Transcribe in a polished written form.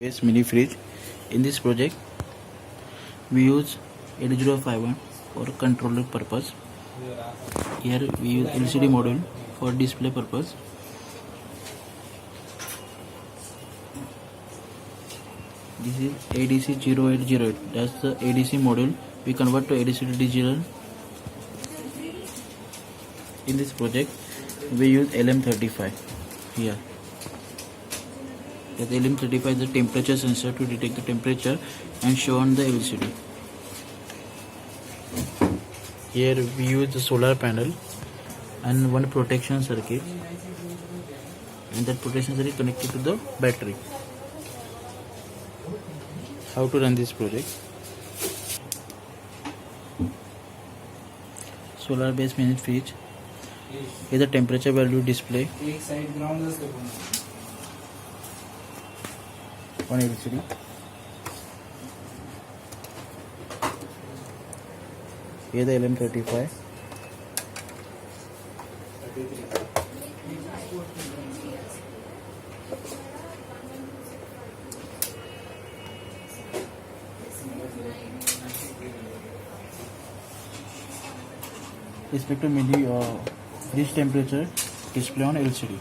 Base mini fridge. In this project we use 8051 for controller purpose. Here we use LCD module for display purpose. This is ADC0808. That's the ADC module. We convert to ADC to digital. In this project we use LM35 here. The LM35 is the temperature sensor to detect the temperature and show on the LCD. Here we use the solar panel and one protection circuit, and that protection circuit connected to the battery. How to run this project? Solar based mini fridge. Here the temperature value display on LCD. Here the LM35. Respect to mini fridge temperature display on LCD.